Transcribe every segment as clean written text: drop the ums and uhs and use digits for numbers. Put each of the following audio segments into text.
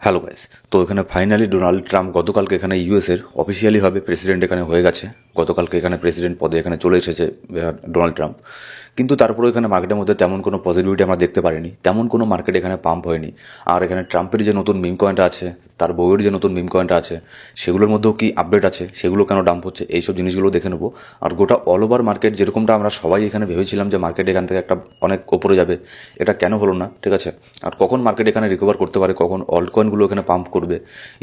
Hello guys. তো এখানে finally Donald Trump গতকালকে এখানে ইউএসের অফিসিয়ালিভাবে প্রেসিডেন্ট এখানে হয়ে গেছে। গতকালকে এখানে প্রেসিডেন্ট পদে এখানে চলে এসেছে ডোনাল্ড ট্রাম্প। কিন্তু তারপরেও এখানে মার্কেটের মধ্যে তেমন কোনো পজিটিভিটি আমরা দেখতে পারিনি, তেমন কোনো মার্কেট এখানে পাম্প হয়নি। আর এখানে ট্রাম্পের যে নতুন মিম কয়েনটা আছে, তার বউয়ের যে নতুন মিম কয়েনটা আছে, সেগুলোর মধ্যেও কি আপডেট আছে, সেগুলো কেন ডাম্প হচ্ছে, এইসব জিনিসগুলো দেখে নেবো। আর গোটা অল ওভার মার্কেট যেরকমটা আমরা সবাই এখানে ভেবেছিলাম যে মার্কেট এখান থেকে একটা অনেক ওপরে যাবে, এটা কেন হলো না, ঠিক আছে। আর কখন মার্কেট এখানে রিকভার করতে পারে, কখন অল্ট কয়েনগুলো এখানে পাম্প করবে।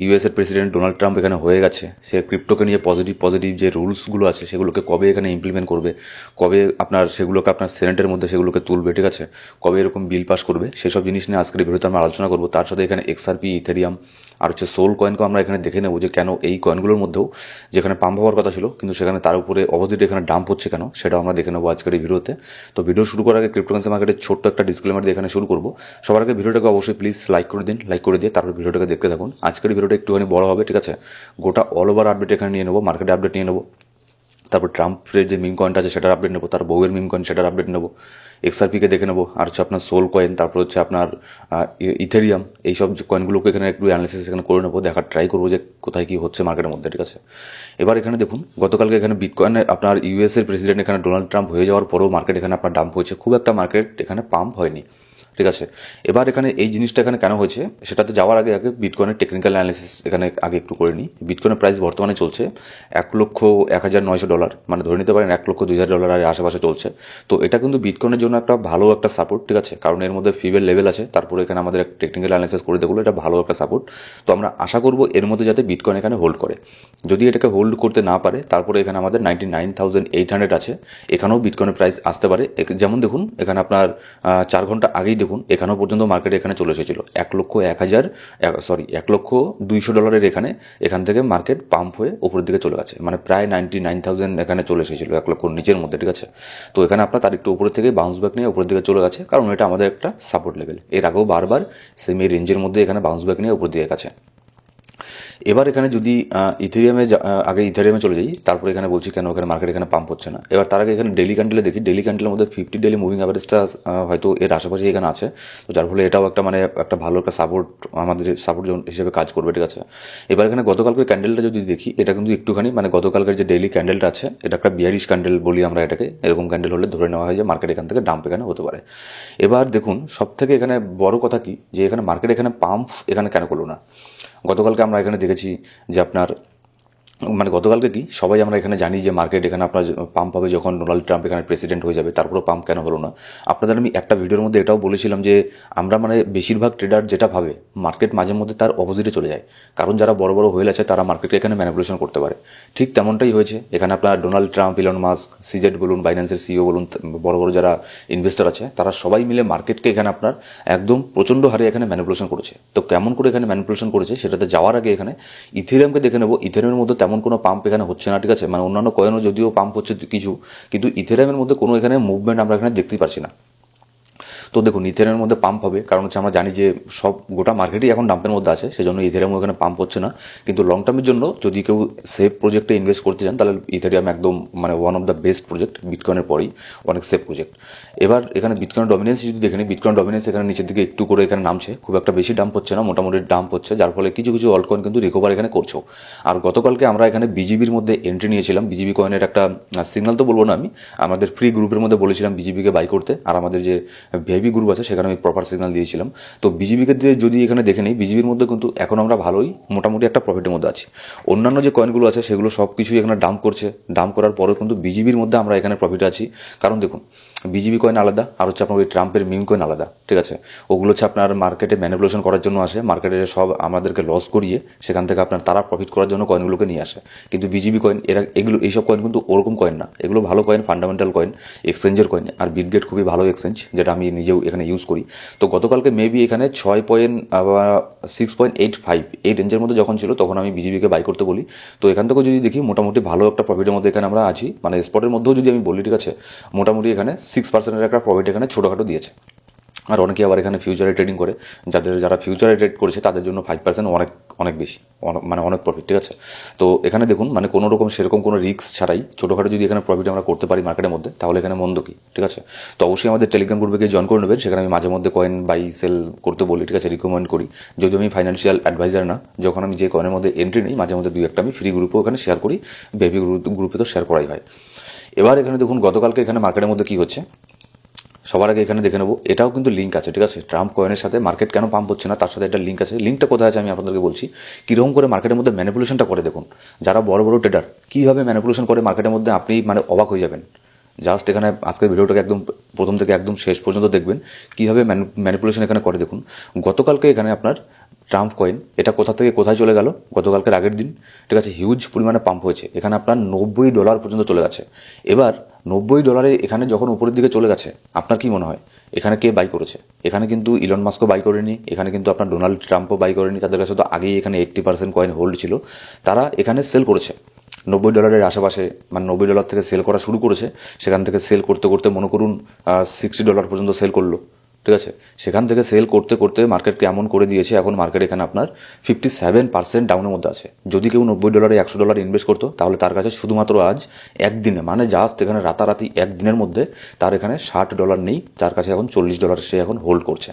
ইউএসের প্রেসিডেন্ট ডোনাল্ড ট্রাম্প এখানে হয়ে গেছে, সে ক্রিপ্টোকে নিয়ে পজিটিভ যে রুলসগুলো আছে সেগুলোকে কবে এখানে ইমপ্লিমেন্ট করবে, কবে আপনার সেগুলোকে আপনার সেনেটের মধ্যে সেগুলোকে তুলবে, ঠিক আছে, কবে এরকম বিল পাস করবে, সেসব জিনিস নিয়ে আজকের ভিডিওতে আমরা আলোচনা করবো। তার সাথে এখানে এক্সআরপি, ইথেরিয়াম আর হচ্ছে সোল কয়েনকে আমরা এখানে দেখে নেবো যে কেন এই কয়েনগুলোর মধ্যেও যেখানে পাম্প হওয়ার কথা ছিল কিন্তু সেখানে তার উপরে অপোজিট এখানে ডাম্প হচ্ছে কেন, সেটাও আমরা দেখে নেবো আজকের এই ভিডিওতে। তো ভিডিও শুরু করার আগে ক্রিপ্টোকারেন্সি মার্কেটের ছোট্ট একটা ডিসক্লেমার দিয়ে এখানে শুরু করবো। সবার আগে ভিডিওটাকে অবশ্যই প্লিজ লাইক করে দিন, লাইক করে দিয়ে তারপর ভিডিওটাকে দেখতে থাকুন। আজকের ভিডিওটা একটুখানি বড় হবে, ঠিক আছে। গোটা অল ওভার আপডেট এখানে নিয়ে নেবো, মার্কেটে আপডেট নিয়ে নেবো, তারপর ট্রাম্পের যে মিম কয়েনটা আছে সেটার আপডেট নেবো, তার বউয়ের মিম কয়েন সেটার আপডেট নেবো, এক্সআরপিকে দেখে নেবো, আর হচ্ছে আপনার সোল কয়েন, তারপর হচ্ছে আপনার ইথেরিয়াম, এইসব কয়েনগুলোকে এখানে একটু অ্যানালিসিস এখানে করে নেবো, দেখার ট্রাই করবো যে কোথায় কী হচ্ছে মার্কেটের মধ্যে, ঠিক আছে। এবার এখানে দেখুন, গতকালকে এখানে বিটকয়েনে আপনার ইউএসের প্রেসিডেন্ট এখানে ডোনাল্ড ট্রাম্প হয়ে যাওয়ার পরেও মার্কেট এখানে আপনার ডাম্প হয়েছে, খুব একটা মার্কেট এখানে পাম্প হয়নি, ঠিক আছে। এবার এখানে এই জিনিসটা এখানে কেন হয়েছে সেটাতে যাওয়ার আগে আগে বিটকয়েনের টেকনিক্যাল অ্যানালিসিস এখানে আগে একটু করে নিই। বিটকয়েনের প্রাইস বর্তমানে চলছে $1,01,900, মানে ধরে নিতে পারেন $1,02,000 এর আশেপাশে চলছে। তো এটা কিন্তু বিটকয়েনের জন্য একটা ভালো একটা সাপোর্ট, ঠিক আছে, কারণ এর মধ্যে ফিবেল লেভেল আছে, তারপরে এখানে আমাদের টেকনিক্যাল অ্যানালিসিস করে দেখলো এটা ভালো একটা সাপোর্ট। তো আমরা আশা করব এর মধ্যে যাতে বিটকয়েন এখানে হোল্ড করে। যদি এটাকে হোল্ড করতে না পারে তারপরে এখানে আমাদের 99,800 আছে, এখানেও বিটকয়েনের প্রাইস আসতে পারে। যেমন দেখুন এখানে আপনার 4 ঘন্টা আগেই দেখুন এখানেও পর্যন্ত মার্কেটে এখানে চলে এসেছিল $1,02,000 এখান থেকে মার্কেট পাম্প হয়ে উপরের দিকে চলে গেছে, মানে প্রায় 99,000 এখানে চলে এসেছিল 1 লক্ষ নিচের মধ্যে, ঠিক আছে। তো এখানে আপনার তার একটু উপরের থেকে বাউন্স ব্যাক নিয়ে উপরের দিকে চলে গেছে, কারণ এটা আমাদের একটা সাপোর্ট লেভেল। এর আগেও বারবার সেম এই রেঞ্জের মধ্যে এখানে বাউন্স ব্যাক নিয়ে উপরের দিকে গেছে। এবার এখানে যদি আগে ইথেরিয়ামে চলে যাই, তারপরে এখানে বলছি কেন এখানে মার্কেট এখানে পাম্প হচ্ছে না। এবার তার আগে এখানে ডেলি ক্যান্ডেলে দেখি, ডেলি ক্যান্ডেলের মধ্যে 50 ডেলি মুভিং অ্যাভারেজটা হয়তো এর আশেপাশে এখানে আছে, তো যার ফলে এটাও একটা মানে একটা ভালো একটা সাপোর্ট আমাদের সাপোর্ট জোন হিসেবে কাজ করবে, ঠিক আছে। এবার এখানে গতকালকের ক্যান্ডেলটা যদি দেখি, এটা কিন্তু একটুখানি মানে গতকালকের যে ডেলি ক্যান্ডেলটা আছে এটা একটা বিয়ারিশ ক্যান্ডেল বলি আমরা এটাকে, এরকম ক্যান্ডেল হলে ধরে নেওয়া হয় যে মার্কেট এখান থেকে ডাম্প এখানে হতে পারে। এবার দেখুন সব থেকে এখানে বড় কথা কি, যে এখানে মার্কেট এখানে পাম্প এখানে কেন করলো না। গতকালকে আমরা এখানে দেখেছি যে আপনার মানে গতকালকে কি সবাই আমরা এখানে জানি যে মার্কেট এখানে আপনার পাম্প হবে যখন ডোনাল্ড ট্রাম্প এখানে প্রেসিডেন্ট হয়ে যাবে, তারপরেও পাম্প কেন হলো না। আপনাদের আমি একটা ভিডিওর মধ্যে এটাও বলেছিলাম যে আমরা মানে বেশিরভাগ ট্রেডার যেটা ভাবে মার্কেট মাঝে মধ্যে তার অপোজিটে চলে যায়, কারণ যারা বড় বড় হোয়েল আছে তারা মার্কেটকে এখানে ম্যানিপুলেশন করতে পারে। ঠিক তেমনটাই হয়েছে এখানে আপনার Donald Trump, Elon Musk, CZ বলুন, বাইন্যান্সের সিইও বলুন, বড় বড় যারা ইনভেস্টর আছে তারা সবাই মিলে মার্কেটকে এখানে আপনার একদম প্রচণ্ড হারে এখানে ম্যানিপুলেশন করেছে। তো কেমন করে এখানে ম্যানিপুলেশন করেছে সেটাতে যাওয়ার আগে এখানে ইথেরিয়ামকে দেখে নেবো। ইথেরিয়ামের মধ্যে তেমন কোনো পাম্প এখানে হচ্ছে না, ঠিক আছে, মানে অন্যান্য কয়েনও যদিও পাম্প হচ্ছে কিছু, কিন্তু ইথেরিয়ামের মধ্যে কোনো এখানে মুভমেন্ট আমরা এখানে দেখতেই পারছি না। তো দেখুন ইথেরিয়ামের মধ্যে পাম্প হবে, কারণ হচ্ছে আমরা জানি যে সব গোটা মার্কেটই এখন ডাম্পের মধ্যে আছে, সেজন্য ইথেরিয়াম এখানে পাম্প হচ্ছে না। কিন্তু লং টার্মের জন্য যদি কেউ সেফ প্রজেক্টে ইনভেস্ট করতে চান তাহলে ইথেরিয়াম একদম মানে one of the best project, বিটকয়েনের পরেই অনেক সেফ প্রজেক্ট। এবার এখানে বিটকয়েন ডমিনেন্স যদি দেখে নিই, বিটকয়েন ডমিনেন্স এখানে নিচের দিকে একটু করে এখানে নামছে, খুব একটা বেশি ডাম্প হচ্ছে না, মোটামুটি ডাম্প হচ্ছে, যার ফলে কিছু কিছু অল্ট কয়েন কিন্তু রিকভার এখানে করছো। আর গতকালকে আমরা এখানে বিজিবির মধ্যে এন্ট্রি নিয়েছিলাম, বিজিবি কয়েনের একটা সিগন্যাল তো বলবো না আমি, আমাদের ফ্রি গ্রুপের মধ্যে বলেছিলাম বিজিবিকে বাই করতে, আর আমাদের যে ভিআইপি গ্রুপ আছে সেখানে আমি প্রপার সিগন্যাল দিয়েছিলাম। তো বিজিবিকে দিয়ে যদি এখানে দেখে নিই, বিজিবির মধ্যে কিন্তু এখন আমরা ভালোই মোটামুটি একটা প্রফিটের মধ্যে আছি। অন্যান্য যে কয়েনগুলো আছে সেগুলো সব কিছুই এখানে ডাম্প করছে, ডাম্প করার পরেও কিন্তু বিজিবির মধ্যে আমরা এখানে প্রফিটে আছি। কারণ দেখুন বিজিবি কয়েন আলাদা, আর হচ্ছে আপনার ওই ট্রাম্পের মিম কয়েন আলাদা, ঠিক আছে। ওগুলো হচ্ছে আপনার মার্কেটে ম্যানিপুলেশন করার জন্য আসে, মার্কেটে সব আমাদেরকে লস করিয়ে সেখান থেকে আপনার তারা প্রফিট করার জন্য কয়েনগুলোকে নিয়ে আসে। কিন্তু বিজিবি কয়েন এগুলো এইসব কয়েন কিন্তু ওরকম কয়েন না, এগুলো ভালো কয়েন, ফান্ডামেন্টাল কয়েন, এক্সচেঞ্জের কয়েন। আর বিটগেট খুবই ভালো এক্সচেঞ্জ, যেটা আমি নিজেও এখানে ইউজ করি। তো গতকালকে মেবি এখানে 6.85 এই রেঞ্জের মধ্যে যখন ছিল তখন আমি বিজিবিকে বাই করতে বলি। তো এখান থেকেও যদি দেখি মোটামুটি ভালো একটা প্রফিটের মধ্যে এখানে আমরা আছি, মানে স্পটের মধ্যেও যদি আমি বলি, ঠিক আছে, মোটামুটি এখানে 6% একটা প্রফিট এখানে ছোটোখাটো দিয়েছে। আর অনেকে আবার এখানে ফিউচারে ট্রেডিং করে, যারা ফিউচারে ট্রেড করেছে তাদের জন্য 5% অনেক অনেক বেশি, মানে অনেক প্রফিট, ঠিক আছে। তো এখানে দেখুন মানে কোনো রকম সেরকম কোনো রিস্ক ছাড়াই ছোটোখাটো যদি এখানে প্রফিট আমরা করতে পারি মার্কেটের মধ্যে, তাহলে এখানে মন্দ কি, ঠিক আছে। তো অবশ্যই আমাদের টেলিগ্রাম গ্রুপে গিয়ে জয়েন করে নেবেন, সেখানে আমি মাঝে মধ্যে কয়েন বাই সেল করতে বলি, ঠিক আছে, রিকমেন্ড করি। যদিও আমি ফাইন্যান্সিয়াল অ্যাডভাইজার না, যখন আমি যে কয়েনের মধ্যে এন্ট্রি নিই মাঝে মধ্যে 2-1টা আমি ফ্রি গ্রুপেও এখানে শেয়ার করি, বেবি গ্রুপে তো শেয়ার করাই হয়। এবার এখানে দেখুন গতকালকে এখানে মার্কেটের মধ্যে কী হচ্ছে, সবার আগে এখানে দেখে নেবো, এটাও কিন্তু লিঙ্ক আছে, ঠিক আছে। ট্রাম্প কয়েনের সাথে মার্কেট কেন পাম্প হচ্ছে না তার সাথে একটা লিঙ্ক আছে। লিঙ্কটা কোথায় আছে আমি আপনাদেরকে বলছি। কীরকম করে মার্কেটের মধ্যে ম্যানিপুলেশনটা করে দেখুন, যারা বড় বড় ট্রেডার কীভাবে ম্যানিপুলেশন করে মার্কেটের মধ্যে, আপনি মানে অবাক হয়ে যাবেন। জাস্ট এখানে আজকের ভিডিওটাকে একদম প্রথম থেকে একদম শেষ পর্যন্ত দেখবেন কীভাবে ম্যানিপুলেশন এখানে করে দেখুন। গতকালকে এখানে আপনার ট্রাম্প কয়েন এটা কোথা থেকে কোথায় চলে গেল, গতকালকের আগের দিন, ঠিক আছে, হিউজ পরিমাণে পাম্প হয়েছে, এখানে আপনার $90 পর্যন্ত চলে গেছে। এবার $90 এখানে যখন উপরের দিকে চলে গেছে, আপনার কি মনে হয় এখানে কে বাই করেছে? এখানে কিন্তু ইলন মাস্কও বাই করেনি, এখানে কিন্তু আপনার ডোনাল্ড ট্রাম্পও বাই করেনি, তাদের কাছে তো আগেই এখানে 80% কয়েন হোল্ড ছিল, তারা এখানে সেল করেছে $90 আশেপাশে, মানে $90 থেকে সেল করা শুরু করেছে। সেখান থেকে সেল করতে করতে মনে করুন $60 পর্যন্ত সেল করলো, ঠিক আছে। সেখান থেকে সেল করতে করতে মার্কেট কেমন করে দিয়েছে, এখন মার্কেট এখানে আপনার 57% ডাউনের মধ্যে আছে। যদি কেউ $90 $100 ইনভেস্ট করতো, তাহলে তার কাছে শুধুমাত্র আজ একদিনে, মানে জাস্ট এখানে রাতারাতি একদিনের মধ্যে তার এখানে $60 নেই, তার কাছে এখন $40 সে এখন হোল্ড করছে।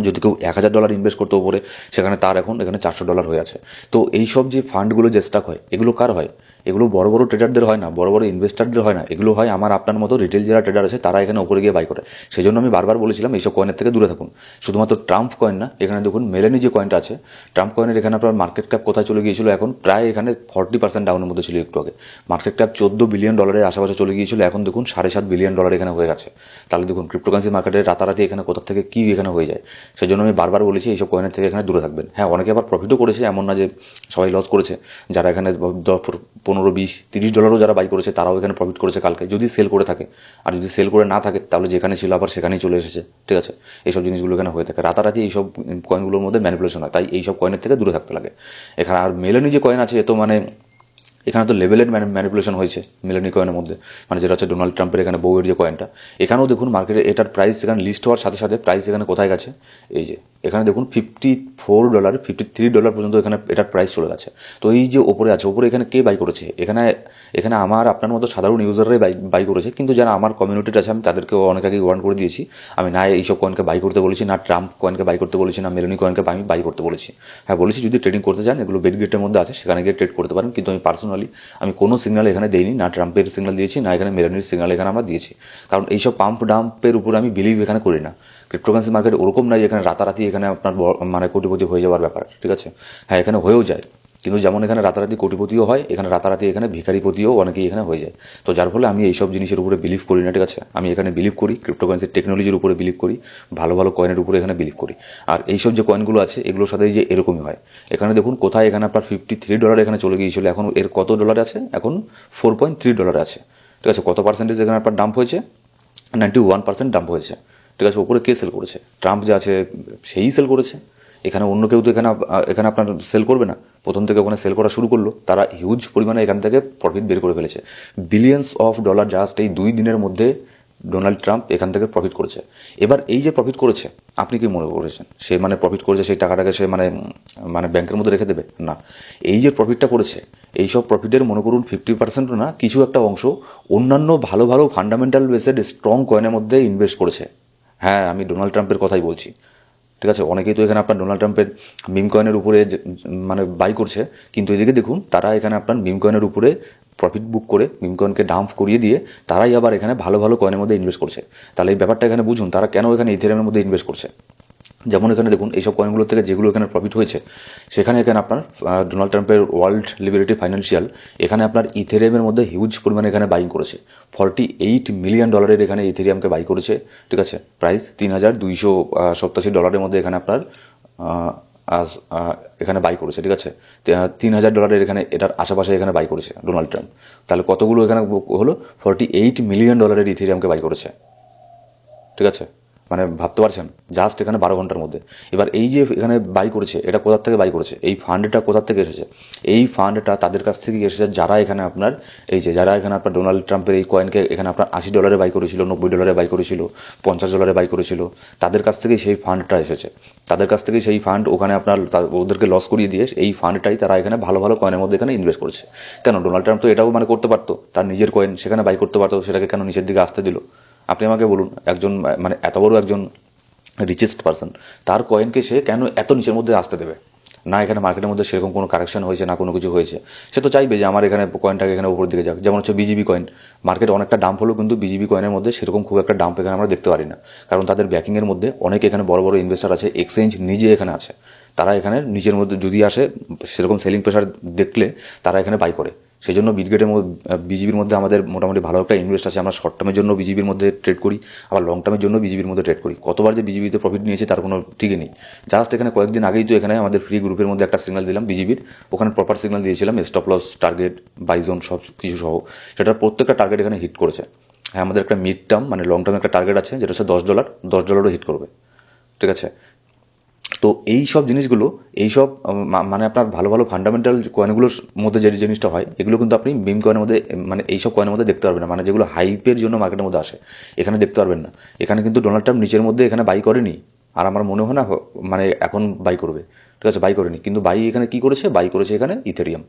যদি কেউ $1000 ইনভেস্ট করতে উপরে, সেখানে তার এখন এখানে $400 হয়ে আছে। তো এইসব যে ফান্ডগুলো যে স্টক হয়, এগুলো কার হয়? এগুলো বড় বড় ট্রেডারদের হয় না, বড় বড় ইনভেস্টারদের হয় না, এগুলো হয় আমার আপনার মতো রিটেল যারা ট্রেডার আছে, তারা এখানে উপরে গিয়ে বাই করে। সেই জন্য আমি বারবার বলেছিলাম এইসব কয়েনের থেকে দূরে থাকুন। শুধুমাত্র ট্রাম্প কয়েন না, এখানে দেখুন মেলেনি যে কয়েনটা আছে, ট্রাম্প কয়েনের এখানে আপনার মার্কেট ক্যাপ কোথায় চলে গিয়েছিল, এখন প্রায় এখানে 40% ডাউনের মধ্যে ছিল একটু আগে। মার্কেট ক্যাপ $14 বিলিয়ন আশেপাশে চলে গিয়েছিল, এখন দেখুন $7.5 বিলিয়ন এখানে হয়ে গেছে। তাহলে দেখুন ক্রিপ্টোকারেন্সি মার্কেটে রাতারাতি এখানে কোথা থেকে কী এখানে হয়ে যায়। সেই জন্য আমি বারবার বলেছি এইসব কয়েনের থেকে এখানে দূরে থাকবেন। হ্যাঁ, অনেকে আবার প্রফিটও করেছে, এমন না যে সবাই লস করেছে। যারা এখানে 15, 20, $30 যারা বাই করেছে, তারাও এখানে প্রফিট করেছে কালকে, যদি সেল করে থাকে। আর যদি সেল করে না থাকে, তাহলে যেখানে ছিল আবার সেখানেই চলে এসেছে, ঠিক আছে। এইসব জিনিসগুলো এখানে হয়ে থাকে, রাতারাতি এইসব কয়েনগুলোর মধ্যে ম্যানিপুলেশন হয়, তাই এইসব কয়েনের থেকে দূরে থাকতে লাগে এখানে। আর মেলেনি যে কয়েন আছে, এ তো মানে এখানে তো লেভেলের ম্যানিপুলেশন হয়েছে মেলেনি কয়েনের মধ্যে, মানে যেটা হচ্ছে ডোনাল্ড ট্রাম্পের এখানে বউয়ের যে কয়েনটা। এখানেও দেখুন মার্কেটে এটার প্রাইস এখানে লিস্ট হওয়ার সাথে সাথে প্রাইস এখানে কোথায় গেছে, এই যে এখানে দেখুন $54, $53 পর্যন্ত এখানে এটার প্রাইস চলে গেছে। তো এই যে ওপরে আছে, ওপরে এখানে কে বাই করেছে? এখানে এখানে আমার আপনার মতো সাধারণ ইউজাররাই বাই করেছে, কিন্তু যারা আমার কমিউনিটিতে আছে আমি তাদেরকেও অনেক আগে ওয়ার্ন করে দিয়েছি। আমি না এইসব কয়েনকে বাই করতে বলেছি, না ট্রাম্প কয়েনকে বাই করতে বলেছি, না মেলেনি কয়েনকে আমি বাই করতে বলেছি। হ্যাঁ বলেছি যদি ট্রেডিং করতে চান, এগুলো বেটগেটের মধ্যে আছে, সেখানে গিয়ে ট্রেড করতে পারেন, কিন্তু আমি পার্সোনালি আমি কোনো সিগন্যাল এখানে দেইনি, না ট্রাম্পের সিগন্যাল দিয়েছি, না এখানে মেলানির সিগন্যাল এখানে আমরা দিয়েছি। কারণ এইসব পাম্প ডাম্পের উপর আমি বিলিভ এখানে করি না। ক্রিপ্টোকারেন্সি মার্কেট ওরকম নাই এখানে রাতারাতি এখানে আপনার মানে কোটিপতি হয়ে যাওয়ার ব্যাপার, ঠিক আছে। হ্যাঁ এখানে হয়েও যায়, কিন্তু যেমন এখানে রাতারাতি কোটিপতিও হয়, এখানে রাতারাতি এখানে ভিখারিপতিও অনেকেই এখানে হয়ে যায়। তো যার ফলে আমি এইসব জিনিসের উপরে বিলিভ করি না, ঠিক আছে। আমি এখানে বিলিভ করি ক্রিপ্টোকারেন্সির টেকনোলজির উপরে বিলিভ করি, ভালো ভালো কয়েনের উপরে এখানে বিলিভ করি। আর এইসব যে কয়েনগুলো আছে, এগুলোর সাথে যে এরকমই হয়। এখানে দেখুন কোথায় এখানে আপনার $53 এখানে চলে গিয়েছিল, এখন এর কত ডলার আছে? এখন $4.3 আছে, ঠিক আছে। কত পার্সেন্টেজ এখানে আপনার ডাম্প হয়েছে? 91% ডাম্প হয়েছে, ঠিক আছে। ওপরে কে সেল করেছে? ট্রাম্প যে আছে সেই সেল করেছে। এখানে অন্য কেউ তো এখানে এখানে আপনার সেল করবে না। প্রথম থেকে ওখানে সেল করা শুরু করলো, তারা হিউজ পরিমাণে এখান থেকে প্রফিট বের করে ফেলেছে। বিলিয়ন্স অফ ডলার জাস্ট এই 2 দিনের মধ্যে ডোনাল্ড ট্রাম্প এখান থেকে প্রফিট করেছে। এবার এই যে প্রফিট করেছে, আপনি কি মনে করেছেন সে মানে প্রফিট করেছে সেই টাকাটাকে সে মানে মানে ব্যাংকের মধ্যে রেখে দেবে? না। এই যে প্রফিটটা করেছে, এইসব প্রফিটের মনে করুন 50% না, কিছু একটা অংশ অন্যান্য ভালো ভালো ফান্ডামেন্টাল বেসেড স্ট্রং কয়েনের মধ্যে ইনভেস্ট করেছে। হ্যাঁ, আমি ডোনাল্ড ট্রাম্পের কথাই বলছি, ঠিক আছে। অনেকেই তো এখানে আপনার ডোনাল্ড ট্রাম্পের মিম কয়েনের উপরে মানে বাই করছে, কিন্তু এদিকে দেখুন তারা এখানে আপনার মিম কয়েনের উপরে প্রফিট বুক করে মিম কয়েনকে ডাম্প করিয়ে দিয়ে তারাই আবার এখানে ভালো ভালো কয়েনের মধ্যে ইনভেস্ট করছে। তাহলে এই ব্যাপারটা এখানে বুঝুন তারা কেন এখানে ইথেরিয়ামের মধ্যে ইনভেস্ট করছে। যেমন এখানে দেখুন এইসব কয়েনগুলো থেকে যেগুলো এখানে প্রফিট হয়েছে, সেখানে এখানে আপনার ডোনাল্ড ট্রাম্পের ওয়ার্ল্ড লিবারেটি ফাইন্যান্সিয়াল এখানে আপনার ইথেরিয়ামের মধ্যে হিউজ পরিমাণে এখানে বাইং করেছে। $48 মিলিয়ন এখানে ইথেরিয়ামকে বাই করেছে, ঠিক আছে। প্রাইস $3,287 মধ্যে এখানে আপনার এখানে বাই করেছে, ঠিক আছে। $3,000 এখানে এটার আশেপাশে এখানে বাই করেছে ডোনাল্ড ট্রাম্প। তাহলে কতগুলো এখানে হলো? $48 মিলিয়ন ইথেরিয়ামকে বাই করেছে, ঠিক আছে। মানে ভাবতে পারছেন, জাস্ট এখানে 12 ঘন্টার মধ্যে। এবার এই যে এখানে বাই করেছে, এটা কোথার থেকে বাই করেছে, এই ফান্ডটা কোথার থেকে এসেছে? এই ফান্ডটা তাদের কাছ থেকে এসেছে যারা এখানে আপনার এই যে যারা এখানে আপনার ডোনাল্ড ট্রাম্পের এই কয়েনকে এখানে আপনার $80 বাই করেছিল, $90 বাই করেছিল, $50 বাই করেছিল, তাদের কাছ থেকেই সেই ফান্ডটা এসেছে। তাদের কাছ থেকেই সেই ফান্ড ওখানে আপনার ওদেরকে লস করিয়ে দিয়ে এই ফান্ডটাই তারা এখানে ভালো ভালো কয়েনের মধ্যে এখানে ইনভেস্ট করছে। কেন ডোনাল্ড ট্রাম্প তো এটাও মানে করতে পারতো, তার নিজের কয়েন সেখানে বাই করতে পারতো, সেটাকে কেন নিচের দিকে আসতে দিল? আপনি আমাকে বলুন, একজন মানে এত বড় একজন রিচেস্ট পারসন, তার কয়েনকে সে কেন এত নিচের মধ্যে আসতে দেবে? না এখানে মার্কেটের মধ্যে সেরকম কোনো কারেকশন হয়েছে, না কোনো কিছু হয়েছে, সে তো চাইবে যে আমার এখানে কয়েনটাকে এখানে উপর দিকে যাক। যেমন হচ্ছে বিজিবি কয়েন, মার্কেটে অনেকটা ডাম্প হলো, কিন্তু বিজিবি কয়েনের মধ্যে সেরকম খুব একটা ডাম্প এখানে আমরা দেখতে পারি না, কারণ তাদের ব্যাকিংয়ের মধ্যে অনেক এখানে বড় বড় ইনভেস্টার আছে, এক্সচেঞ্জ নিজে এখানে আছে, তারা এখানে নিজের মধ্যে যদি আসে সেরকম সেলিং প্রেশার দেখলে তারা এখানে বাই করে। সেই জন্য বিটগেটের মধ্যে বিজিবির মধ্যে আমাদের মোটামুটি ভালো একটা ইনভেস্ট আছে। আমরা শর্ট টার্মের জন্য বিজিবির মধ্যে ট্রেড করি, আবার লং টার্মের জন্য বিজিবির মধ্যে ট্রেড করি। কতবার যে বিজিবিতে প্রফিট নিয়েছে তার কোনো ঠিকই নেই। জাস্ট এখানে কয়েকদিন আগেই তো এখানে আমাদের ফ্রি গ্রুপের মধ্যে একটা সিগন্যাল দিলাম বিজিবির, ওখানে প্রপার সিগন্যাল দিয়েছিলাম, স্টপ লস, টার্গেট, বাইজোন সব কিছু সহ, সেটার প্রত্যেকটা টার্গেট এখানে হিট করেছে। হ্যাঁ, আমাদের একটা মিড টার্ম মানে লং টার্ম একটা টার্গেট আছে, যেটা হচ্ছে $10 হিট করবে, ঠিক আছে? তো এই সব জিনিসগুলো, এইসব মানে আপনার ভালো ভালো ফান্ডামেন্টাল কয়েনগুলোর মধ্যে যে জিনিসটা হয়, এগুলো কিন্তু আপনি মিম কয়েনের মধ্যে মানে এইসব কয়েনের মধ্যে দেখতে পারবেন না, মানে যেগুলো হাইপের জন্য মার্কেটের মধ্যে আসে এখানে দেখতে পারবেন না। এখানে কিন্তু ডোনাল্ড ট্রাম্প নিচের মধ্যে এখানে বাই করেনি, আর আমার মনে হয় না মানে এখন বাই করবে, ঠিক আছে? বাই করেনি, কিন্তু বাই এখানে কি করেছে, বাই করেছে এখানে ইথেরিয়াম,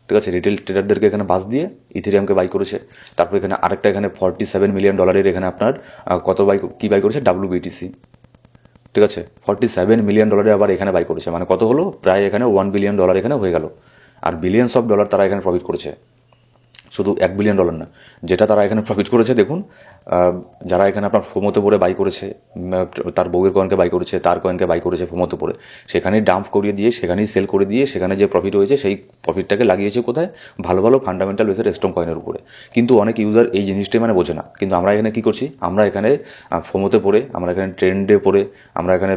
ঠিক আছে? রিটেল ট্রেডারদেরকে এখানে বাস দিয়ে ইথেরিয়ামকে বাই করেছে। তারপর এখানে আরেকটা এখানে $47 মিলিয়ন এখানে আপনার কত বাই কি বাই করেছে, WBTC, ঠিক আছে? $47 মিলিয়ন আবার এখানে বাই করেছে, মানে কত হলো, প্রায় এখানে $1 বিলিয়ন এখানে হয়ে গেল। আর বিলিয়ন্স অফ ডলার তারা এখানে প্রফিট করেছে, শুধু $1 বিলিয়ন না। যেটা তারা এখানে প্রফিট করেছে দেখুন, যারা এখানে আপনার ফোমোতে পড়ে বাই করেছে, তার বউয়ের কয়েনকে বাই করেছে, তার কয়েনকে বাই করেছে ফোমোতে পড়ে, সেখানেই ডাম্প করিয়ে দিয়ে, সেখানেই সেল করে দিয়ে, সেখানে যে প্রফিট হয়েছে সেই প্রফিটটাকে লাগিয়েছে কোথায়, ভালো ভালো ফান্ডামেন্টাল বেসের স্ট্রং কয়েনের উপরে। কিন্তু অনেক ইউজার এই জিনিসটাই মানে বোঝে না। কিন্তু আমরা এখানে কি করছি, আমরা এখানে ফোমোতে পড়ে, আমরা এখানে ট্রেন্ডে পড়ে, আমরা এখানে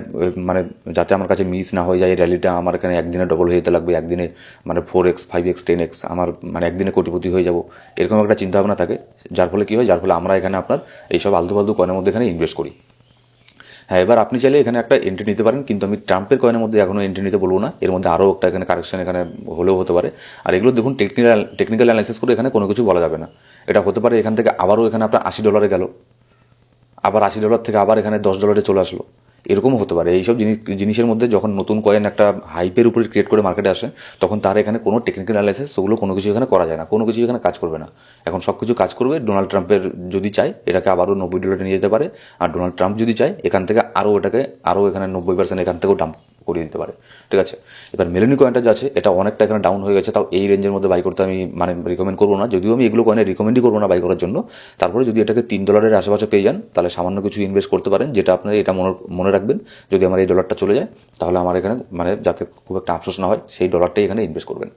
মানে যাতে আমার কাছে মিস না হয়ে যায় এই র্যালিটা, আমার এখানে একদিনে ডবল হয়ে যেতে লাগবে, একদিনে মানে 4x 5x 10x, আমার মানে একদিনে কোটিপতি হয়ে যাব, এরকম একটা চিন্তাভাবনা থাকে। যার ফলে কী হয়, যার ফলে আমরা এখানে আপনার এইসব আলতু ফালতু কয়েনের মধ্যে এখানে ইনভেস্ট করি। হ্যাঁ, এবার আপনি চাইলে এখানে একটা এন্ট্রি নিতে পারেন, কিন্তু আমি ট্রাম্পের কয়েনের মধ্যে এখনও এন্ট্রি নিতে বলবো না, এর মধ্যে আরও একটা এখানে কারেকশন এখানে হলেও হতে পারে। আর এগুলো দেখুন টেকনিক্যাল অ্যানালাইসিস করে এখানে কোনো কিছু বলা যাবে না। এটা হতে পারে এখান থেকে আবারও এখানে আপনার $80 গেল, আবার $80 থেকে আবার এখানে $10 চলে আসলো, এরকমও হতে পারে। এইসব জিনিসের মধ্যে যখন নতুন কয়েন একটা হাইপের উপরে ক্রিয়েট করে মার্কেটে আসে, তখন তার এখানে কোনো টেকনিক্যাল অ্যানালাইসিস ওগুলো কোনো কিছু এখানে করা যায় না, কোনো কিছু এখানে কাজ করবে না। এখন সব কিছু কাজ করবে ডোনাল্ড ট্রাম্পের যদি চায় এটাকে আবারও $90 নিয়ে যেতে পারে, আর ডোনাল্ড ট্রাম্প যদি চায় এখান থেকে আরও এটাকে আরও এখানে 90% এখান থেকেও ডাম্প করিয়ে দিতে পারে, ঠিক আছে? এবার মেলোনি কয়েনটা যা আছে এটা অনেকটা এখানে ডাউন হয়ে গেছে, তাও এই রেঞ্জের মধ্যে বাই করতে আমি মানে রিকমেন্ড করবো না, যদিও আমি এগুলো কয়েনে রিকমেন্ডই করবো না বাই করার জন্য। তারপরে যদি এটাকে $3 আশেপাশে পেয়ে যান, তাহলে সামান্য কিছু ইনভেস্ট করতে পারেন, যেটা আপনার এটা মনে রাখবেন, যদি আমার এই ডলারটা চলে যায় তাহলে আমার এখানে মানে যাতে খুব একটা আফসোস না হয়, সেই ডলারটাই এখানে ইনভেস্ট করবেন।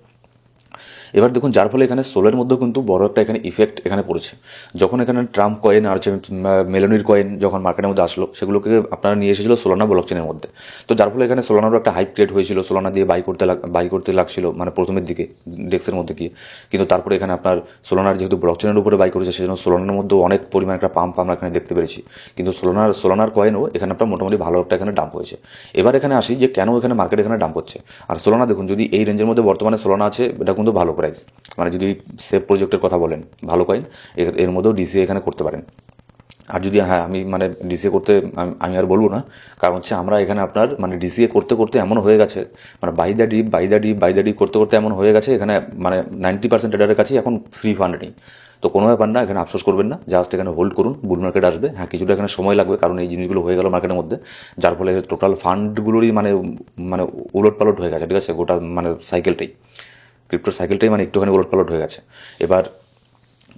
এবার দেখুন, যার ফলে এখানে সোলের মধ্যেও কিন্তু বড় একটা এখানে ইফেক্ট এখানে পড়েছে। যখন এখানে ট্রাম্প কয়েন আর মেলোনির কয়েন যখন মার্কেটের মধ্যে আসলো, সেগুলোকে আপনারা নিয়ে এসেছিল সোলানা ব্লকচেনের মধ্যে। তো যার ফলে এখানে সোলানারও একটা হাইপ ক্রিয়েট হয়েছিল, সোলানা দিয়ে বাই করতে লাগছিল মানে প্রথমের দিকে ডেক্সের মধ্যে গিয়ে। কিন্তু তারপরে এখানে আপনার সোলানার যেহেতু ব্লকচেনের উপরে বাই করেছে, সেজন্য সোলানার মধ্যেও অনেক পরিমাণ একটা পাম্প আমরা এখানে দেখতে পেরেছি। কিন্তু সোলানার কয়েনও এখানে একটা মোটামুটি ভালো একটা এখানে ডাম্প হয়েছে। এবার এখানে আসি যে কেন এখানে মার্কেট এখানে ডাম্প হচ্ছে। আর সোলানা দেখুন, যদি এই রেঞ্জের মধ্যে বর্তমানে সোলানা আছে, এটা কিন্তু ভালো প্রাইস, মানে যদি সেফ প্রজেক্টের কথা বলেন, ভালো কয়েন, এর মধ্যেও ডিসিএ এখানে করতে পারেন। আর যদি হ্যাঁ আমি মানে ডিসিএ করতে আমি আর বলবো না, কারণ হচ্ছে আমরা এখানে আপনার মানে ডিসিএ করতে করতে এমন হয়ে গেছে, মানে বাই দ্য ডিপ করতে করতে এমন হয়ে গেছে এখানে মানে 90% ট্রেডারের কাছেই এখন ফ্রি ফান্ড নেই। তো কোনো ব্যাপার না, এখানে আফসোস করবেন না, জাস্ট এখানে হোল্ড করুন, বুল মার্কেট আসবে। হ্যাঁ, কিছুটা এখানে সময় লাগবে, কারণ এই জিনিসগুলো হয়ে গেল মার্কেটের মধ্যে, যার ফলে টোটাল ফান্ডগুলোরই মানে মানে উলট পালট হয়ে গেছে, ঠিক আছে? গোটা মানে সাইকেলটাই, ক্রিপ্টোর সাইকেলটাই মানে একটুখানি উলট পালট হয়ে গেছে। এবার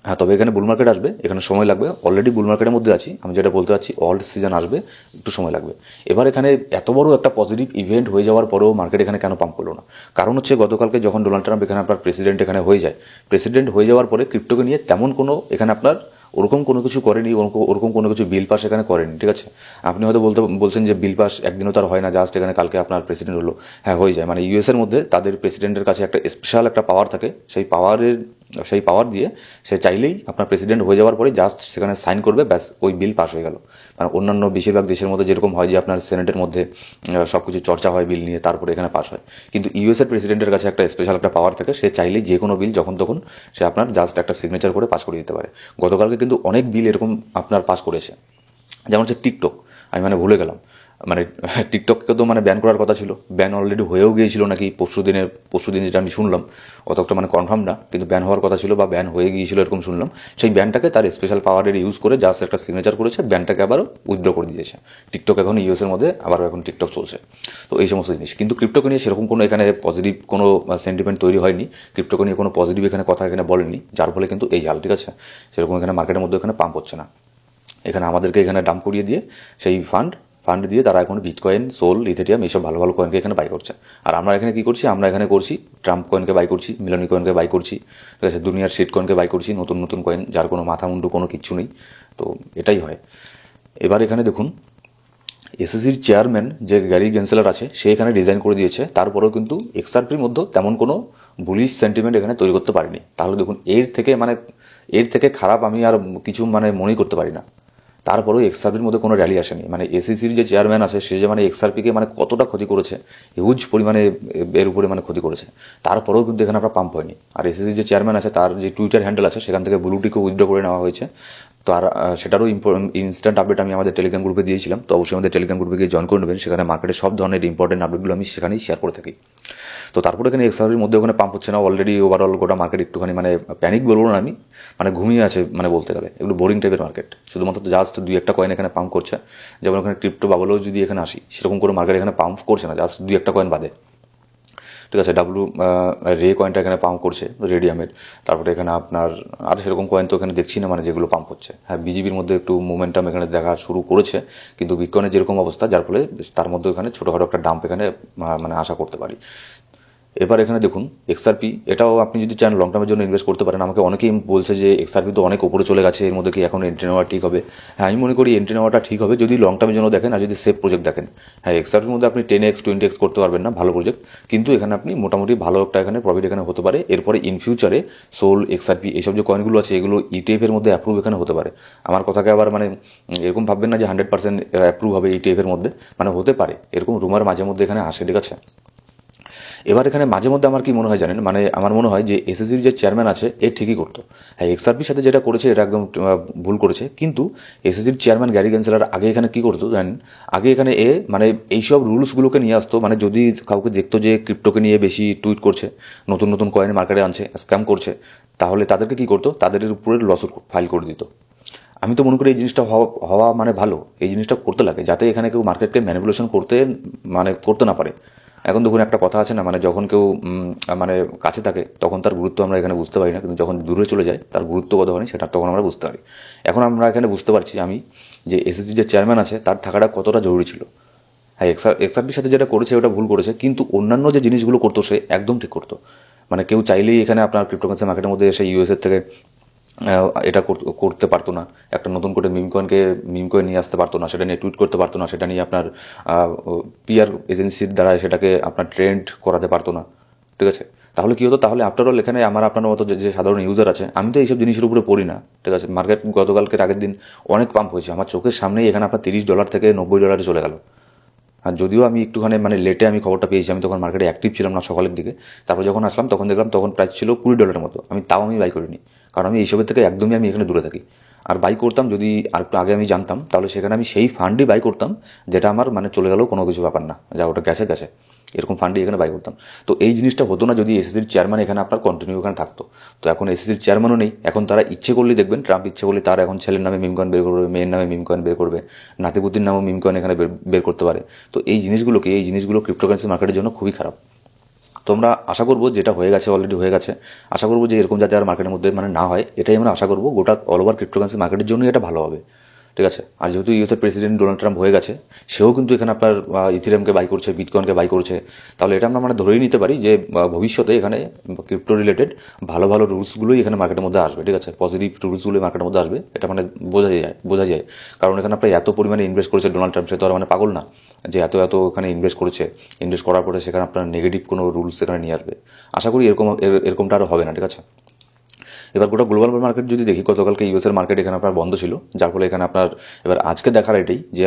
হ্যাঁ, তবে এখানে বুল মার্কেট আসবে, এখানে সময় লাগবে, অলরেডি বুল মার্কেটের মধ্যে আছি আমি, যেটা বলতে চাচ্ছি অল্ট সিজন আসবে, একটু সময় লাগবে। এবার এখানে এত বড় একটা পজিটিভ ইভেন্ট হয়ে যাওয়ার পরেও মার্কেট এখানে কেন পাম্প করলো না? কারণ হচ্ছে গতকালকে যখন ডোনাল্ড ট্রাম্প এখানে আপনার প্রেসিডেন্ট এখানে হয়ে যায়, প্রেসিডেন্ট হয়ে যাওয়ার পরে ক্রিপ্টোকে নিয়ে তেমন কোনো এখানে আপনার ওরকম কোনো কিছু করেনি, ওরকম কোনো কিছু বিল পাস এখানে করেনি, ঠিক আছে? আপনি হয়তো বলছেন যে বিল পাস একদিনও তার হয় না, জাস্ট এখানে কালকে আপনার প্রেসিডেন্ট হলো। হ্যাঁ, হয়ে যায়, মানে ইউএসের মধ্যে তাদের প্রেসিডেন্টের কাছে একটা স্পেশাল একটা পাওয়ার থাকে, সেই পাওয়ারের সেই পাওয়ার দিয়ে সে চাইলেই আপনার প্রেসিডেন্ট হয়ে যাওয়ার পরে জাস্ট সেখানে সাইন করবে, ব্যাস ওই বিল পাস হয়ে গেল। মানে অন্যান্য বেশিরভাগ দেশের মধ্যে যেরকম হয় যে আপনার সেনেটের মধ্যে সব কিছু চর্চা হয় বিল নিয়ে, তারপরে এখানে পাস হয়, কিন্তু ইউএসের প্রেসিডেন্টের কাছে একটা স্পেশাল একটা পাওয়ার থাকে, সে চাইলেই যে কোনো বিল যখন তখন সে আপনার জাস্ট একটা সিগনেচার করে পাস করে দিতে পারে। গতকালকে কিন্তু অনেক বিল এরকম আপনার পাস করেছে, যেমন হচ্ছে টিকটক। আমি মানে ভুলে গেলাম, মানে টিকটককে তো মানে ব্যান করার কথা ছিল, ব্যান অলরেডি হয়েও গিয়েছিল নাকি পরশু দিন যেটা আমি শুনলাম, অতটা মানে কনফার্ম না, কিন্তু ব্যান হওয়ার কথা ছিল বা ব্যান হয়ে গিয়েছিল এরকম শুনলাম। সেই ব্যানটাকে তার স্পেশাল পাওয়ারের ইউজ করে জাস্ট একটা সিগনেচার করেছে, ব্যানটাকে আবারও উইথড্র করে দিয়েছে। টিকটক এখন ইউএসের মধ্যে আবারও এখন টিকটক চলছে। তো এই সমস্ত জিনিস, কিন্তু ক্রিপ্টোকে নিয়ে সেরকম কোনো এখানে পজিটিভ কোনো সেন্টিমেন্ট তৈরি হয়নি, ক্রিপ্টোকে নিয়ে কোনো পজিটিভ এখানে কথা এখানে বলেনি, যার ফলে কিন্তু এই হাল, ঠিক আছে, সেরকম এখানে মার্কেটের মধ্যে এখানে পাম্প হচ্ছে না। এখানে আমাদেরকে এখানে ডাম্প করিয়ে দিয়ে সেই ফান্ড দিয়ে তারা এখন বিটকয়েন, সোল, ইথেরিয়াম এইসব ভালো ভালো কয়েনকে এখানে বাই করছে। আর আমরা এখানে কী করছি, আমরা এখানে করছি ট্রাম্প কয়েনকে বাই করছি, মিলানি কয়েনকে বাই করছি, ঠিক আছে, দুনিয়ার শিট কয়েনকে বাই করছি, নতুন নতুন কয়েন যার কোনো মাথা মুন্ডু কোনো কিচ্ছু নেই। তো এটাই হয়। এবার এখানে দেখুন, এসএসসির চেয়ারম্যান যে গ্যারি গেন্সেলার আছে, সে এখানে ডিজাইন করে দিয়েছে, তারপরেও কিন্তু এক্সআরপির মধ্যে তেমন কোনো বুলিশ সেন্টিমেন্ট এখানে তৈরি করতে পারিনি। তাহলে দেখুন, এর থেকে খারাপ আমি আর কিছু মানে মনেই করতে পারি না। তারপরেও এক্সআরপির মধ্যে কোনো র্যালি আসেনি। মানে এসিসির যে চেয়ারম্যান আছে, সে যে মানে এক্সআরপিকে মানে কতটা ক্ষতি করেছে, হিউজ পরিমাণে এর উপরে মানে ক্ষতি করেছে, তারপরেও কিন্তু এখানে আপনার পাম্প হয়নি। আর এসিসির যে চেয়ারম্যান আছে, তার যে টুইটার হ্যান্ডেল আছে, সেখান থেকে ব্লুটিকে উইথড্র করে নেওয়া হয়েছে। তো আর সেটারও ইনস্ট্যান্ট আপডেট আমি আমাদের টেলিগ্রাম গ্রুপে দিয়েছিলাম, তো অবশ্যই আমাদের টেলিগ্রাম গ্রুপে গিয়ে জয়েন করে নেবেন। সেখানে মার্কেটের সব ধরনের ইম্পর্টেন্ট আপডেটগুলো আমি সেখানেই শেয়ার করে থাকি। তো তারপরে এখানে এক্সআরপির মধ্যে ওখানে পাম্প হচ্ছে না, অলরেডি ওভারঅল গোটা মার্কেট একটুখানি মানে প্যানিক বলবো না আমি, মানে ঘুমিয়ে আছে মানে বলতে গেলে, একটু বোরিং টাইপের মার্কেট। শুধুমাত্র জাস্ট 2-1টা কয়েন এখানে পাম্প করছে, যেমন ওখানে ক্রিপ্টো বাবলও যদি এখানে আসি, সেরকম করে মার্কেট এখানে পাম্প করছে না, জাস্ট 2-1টা কয়েন বাদে, ঠিক আছে। রে কয়েনটা এখানে পাম্প করছে, রেডিয়ামের। তারপরে এখানে আপনার আর সেরকম কয়েন তো এখানে দেখছি না, মানে যেগুলো পাম্প হচ্ছে। হ্যাঁ, বিজিবির মধ্যে একটু মোমেন্টাম এখানে দেখা শুরু করেছে, কিন্তু বিটকয়েনের যেরকম অবস্থা, যার ফলে তার মধ্যে এখানে ছোটোখাটো একটা ডাম্প এখানে মানে আশা করতে পারি। এবার এখানে দেখুন এক্সআরপি, এটাও আপনি যদি চান লং টার্মের জন্য ইনভেস্ট করতে পারেন। আমাকে অনেকেই বলছে যে এক্সআরপি তো অনেক উপরে চলে গেছে, এর মধ্যে কি এখন এন্ট্রি নেওয়া ঠিক হবে? হ্যাঁ, আমি মনে করি এন্ট্রি নেওয়াটা ঠিক হবে যদি লং টার্মের জন্য দেখেন আর যদি সেফ প্রজেক্ট দেখেন। হ্যাঁ, এক্সআরপির মধ্যে আপনি 10x 20x করতে পারবেন না, ভালো প্রজেক্ট, কিন্তু এখানে আপনি মোটামুটি ভালো একটা এখানে প্রফিট এখানে হতে পারে। এরপরে ইন ফিউচারে সোল, এক্সআরপি এইসব যে কয়েনগুলো আছে, এগুলো ইটিএফের মধ্যে অ্যাপ্রুভ এখানে হতে পারে। আমার কথাকে আবার মানে এরকম ভাববেন না যে 100% অ্যাপ্রুভ হবে ইটিএফের মধ্যে, মানে হতে পারে, এরকম রুমার মাঝে মধ্যে এখানে আসে, ঠিক আছে। এবার এখানে মাঝে মধ্যে আমার কি মনে হয় জানেন, মানে আমার মনে হয় যে এসএসসির যে চেয়ারম্যান আছে, এ ঠিকই করতো। হ্যাঁ, এক্সআরপির সাথে যেটা করেছে এটা একদম ভুল করেছে, কিন্তু এসএসসির চেয়ারম্যান গ্যারি গেন্সেলার আগে এখানে কি করতো জানেন, আগে এখানে মানে এইসব রুলসগুলোকে নিয়ে আসতো। মানে যদি কাউকে দেখতো যে ক্রিপ্টোকে নিয়ে বেশি টুইট করছে, নতুন নতুন কয়েন মার্কেটে আনছে, স্ক্যাম করছে, তাহলে তাদেরকে কি করতো, তাদের উপরে লসুট ফাইল করে দিত। আমি তো মনে করি এই জিনিসটা হওয়া মানে ভালো, এই জিনিসটা করতে লাগে, যাতে এখানে কেউ মার্কেটকে ম্যানিপুলেশন করতে না পারে। এখন দেখুন, একটা কথা আছে না, মানে যখন কেউ মানে কাছে থাকে তখন তার গুরুত্ব আমরা এখানে বুঝতে পারি না, কিন্তু যখন দূরে চলে যায় তার গুরুত্ব কত হয় সেটা তখন আমরা বুঝতে পারি। এখন আমরা এখানে বুঝতে পারছি আমি যে এসএসসি যে চেয়ারম্যান আছে, তার থাকাটা কতটা জরুরি ছিল। হ্যাঁ, এক্সআরপির সাথে যেটা করেছে ওটা ভুল করেছে, কিন্তু অন্যান্য যে জিনিসগুলো করতো সে একদম ঠিক করতো। মানে কেউ চাইলেই এখানে আপনার ক্রিপ্টোকারেন্সি মার্কেটের মধ্যে এসে ইউএসএর থেকে এটা করতে পারতো না, একটা নতুন করে মিম কয়েন নিয়ে আসতে পারতো না, সেটা নিয়ে টুইট করতে পারতো না, সেটা নিয়ে আপনার পিআর এজেন্সির দ্বারা সেটাকে আপনার ট্রেন্ড করাতে পারতো না, ঠিক আছে। তাহলে কী হতো, তাহলে আফটার অল এখানে আমার আপনার মতো যে সাধারণ ইউজার আছে, আমি তো এইসব জিনিসের উপরে পড়ি না, ঠিক আছে। মার্কেট গতকালকের আগের দিন অনেক পাম্প হয়েছে, আমার চোখের সামনেই এখানে আপনার $30 থেকে $90 চলে গেল। আর যদিও আমি একটুখানি মানে লেটে আমি খবরটা পেয়েছি, আমি তখন মার্কেটে অ্যাক্টিভ ছিলাম না সকালের দিকে। তারপর যখন আসলাম তখন দেখলাম তখন প্রাইস ছিল $20 মতো। তাও আমি বাই করিনি, কারণ আমি এইসবের থেকে একদমই আমি এখানে দূরে থাকি। আর বাই করতাম যদি আর একটু আগে আমি জানতাম, তাহলে সেখানে আমি সেই ফান্ডই বাই করতাম, যেটা আমার মানে চলে গেলেও কোনো কিছু ব্যাপার না, যা ওটা গেছে এরকম ফান্ডই এখানে বাই করতাম। তো এই জিনিসটা হতো না যদি এসএসসির চেয়ারম্যান এখানে আপনার কন্টিনিউ এখানে থাকতো। তো এখন এসএসসির চেয়ারম্যানও নেই, এখন তারা ইচ্ছে করলেই দেখবেন, ট্রাম্প ইচ্ছে করলে তার এখন ছেলের নামে মিম কয়েন বের করবে, মেয়ের নামে মিম কয়েন বের করবে, নাতিপুতির নামেও মিম কয়েন এখানে বের করতে পারে। তো এই জিনিসগুলো ক্রিপ্টোকারেন্সি মার্কেটের জন্য খুবই খারাপ। তো আমরা আশা করবো, যেটা হয়ে গেছে অলরেডি হয়ে গেছে, আশা করবো যে এরকম যাতে আর মার্কেটের মধ্যে মানে না হয়, এটাই আমরা আশা করবো। গোটা অল ওভার ক্রিপ্টোকারেন্সি মার্কেটের জন্যই এটা ভালো হবে, ঠিক আছে। আর যেহেতু ইউএসের প্রেসিডেন্ট ডোনাল্ড ট্রাম্প হয়ে গেছে, সেও কিন্তু এখানে আপনার ইথিরিয়ামকে বাই করছে, বিটকয়েনকে বাই করছে, তাহলে এটা আমরা মানে ধরেই নিতে পারি যে ভবিষ্যতে এখানে ক্রিপ্টো রিলেটেড ভালো ভালো রুলসগুলোই এখানে মার্কেটের মধ্যে আসবে, ঠিক আছে। পজিটিভ রুলসগুলোই মার্কেটের মধ্যে আসবে, এটা মানে বোঝা যায়। কারণ এখানে আপনার এত পরিমাণে ইনভেস্ট করেছে ডোনাল্ড ট্রাম্প, সে তো আর মানে পাগল না যে এত এখানে ইনভেস্ট করার পরে সেখানে আপনার নেগেটিভ কোনো রুলস সেখানে নিয়ে আসবে। আশা করি এরকমটা আরও হবে না, ঠিক আছে। এবার গোটা গ্লোবাল মার্কেট যদি দেখি, গতকালকে ইউএসের মার্কেট এখানে আপনার বন্ধ ছিল, যার ফলে এখানে আপনার এবার আজকে দেখার এটাই যে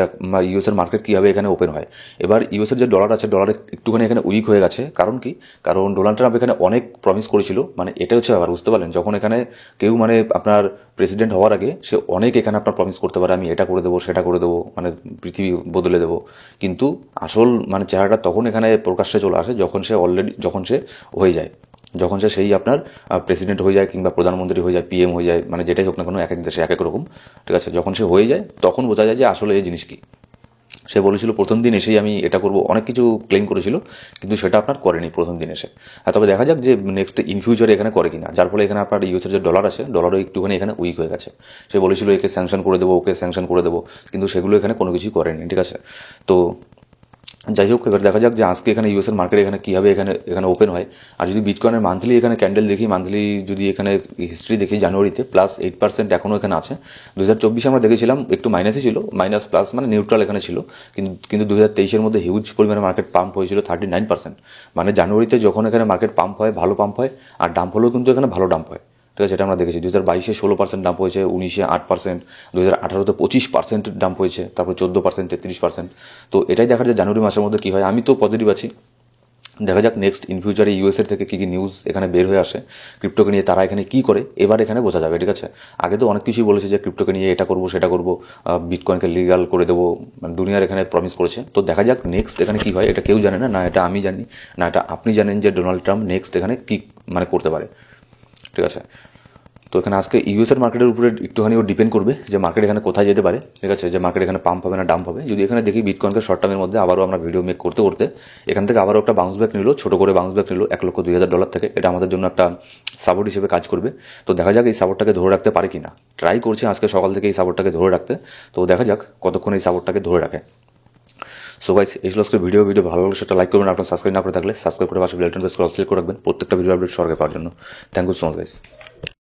ইউএসের মার্কেট কীভাবে এখানে ওপেন হয়। এবার ইউএসের যে ডলার আছে, ডলার একটুখানি এখানে উইক হয়ে গেছে। কারণ কি? কারণ ডোনাল্ড ট্রাম্প এখানে অনেক প্রমিস করেছিল, মানে এটা হচ্ছে আবার বুঝতে পারলেন, যখন এখানে কেউ মানে আপনার প্রেসিডেন্ট হওয়ার আগে সে অনেক এখানে আপনার প্রমিস করতে পারে, আমি এটা করে দেবো, সেটা করে দেবো, মানে পৃথিবী বদলে দেবো। কিন্তু আসল মানে চেহারাটা তখন এখানে প্রকাশ্যে চলে আসে যখন সে হয়ে যায়, যখন সে সেই আপনার প্রেসিডেন্ট হয়ে যায় কিংবা প্রধানমন্ত্রী হয়ে যায়, পিএম হয়ে যায়, মানে যেটাই হোক না কেন, এক এক দেশে এক এক রকম, ঠিক আছে। যখন সে হয়ে যায় তখন বোঝা যায় যে আসলে এই জিনিস কি। সে বলেছিল প্রথম দিন এসেই আমি এটা করব, অনেক কিছু ক্লেম করেছিল, কিন্তু সেটা আপনার করেনি প্রথম দিন এসে। তবে দেখা যাক যে নেক্সট ইন ফিউচারে এখানে করে কিনা, যার ফলে এখানে আপনার ইউএসের যে ডলার আছে, ডলারও একটুখানি এখানে উইক হয়ে গেছে। সে বলেছিল একে স্যাংশন করে দেবো, ওকে স্যাংশন করে দেবো, কিন্তু সেগুলো এখানে কোনো কিছুই করেনি, ঠিক আছে। তো যাই হোক, এবার দেখা যাক যে আজকে এখানে ইউএসের মার্কেট এখানে কীভাবে এখানে ওপেন হয়। আর যদি বিটকয়েনের মান্থলি এখানে ক্যান্ডেল দেখি, মান্থলি যদি এখানে হিস্ট্রি দেখি, জানুয়ারিতে +8% এখনও এখানে আছে। 2024 আমরা দেখেছিলাম একটু মাইনাসই ছিল, মাইনাস প্লাস মানে নিউট্রাল এখানে ছিল, কিন্তু 2023-এর মধ্যে হিউজ পরিমাণে মার্কেট পাম্প হয়েছিল 39%। মানে জানুয়ারিতে যখন এখানে মার্কেট পাম্প হয়, ভালো পাম্প হয়, আর ডাম্প হলেও কিন্তু এখানে ভালো ডাম্প হয়, ঠিক আছে। সেটা আমরা দেখেছি 2022-এ 16% ডাম্প হয়েছে, 2019-এ 8%, 2018-তে 25% ডাম্প হয়েছে, তারপর 14%, 33%। তো এটাই দেখার যে জানুয়ারি মাসের মধ্যে কী হয়। আমি তো পজিটিভ আছি, দেখা যাক নেক্সট ইন ফিউচারে ইউএসের থেকে কী কী নিউজ এখানে বের হয়ে আসে ক্রিপ্টোকে নিয়ে, তারা এখানে কী করে এবার এখানে বোঝা যাবে, ঠিক আছে। আগে তো অনেক কিছুই বলেছে যে ক্রিপ্টোকে নিয়ে এটা করবো সেটা করবো, বিটকয়েনকে লিগাল করে দেবো, মানে দুনিয়ার এখানে প্রমিস করেছে। তো দেখা যাক নেক্সট এখানে কী হয়, এটা কেউ জানে না, না এটা আমি জানি, না এটা আপনি জানেন যে ডোনাল্ড ট্রাম্প নেক্সট এখানে কী মানে করতে পারে, ঠিক আছে। তো এখানে আজকে ইউএসের মার্কেটের উপরে একটুখানি ও ডিপেন্ড করবে যে মার্কেট এখানে কোথায় যেতে পারে, ঠিক আছে, যে মার্কেট এখানে পাম্প হবে না ডাম্প হবে। যদি এখানে দেখি বিটকয়েনকে শর্ট টার্মের মধ্যে আবারও আমরা ভিডিও মেক করতে করতে এখান থেকে আবারও একটা বাউন্স ব্যাক নিল, ছোটো করে বাউন্স ব্যাক নিল $1,02,000 থেকে, এটা আমাদের জন্য একটা সাপোর্ট হিসেবে কাজ করবে। তো দেখা যাক এই সাপোর্টটাকে ধরে রাখতে পারে কি না। ট্রাই করছি আজকে সকাল থেকে এই সাপোর্টটাকে ধরে রাখতে, তো দেখা যাক কতক্ষণ এই সাপোর্টটাকে ধরে রাখে। সো গাইস, এই ছিল আজকে ভিডিও ভালো লাগলে সেটা লাইক করবেন, আপনার সাবস্ক্রাইব না করে থাকলে সাবস্ক্রাইব করে পাশে বেল আইকন প্রেস করে অল সিলেক্ট করে রাখবেন প্রত্যেকটা ভিডিও আপডেট সরকার পাওয়ার জন্য। Thank you so much guys.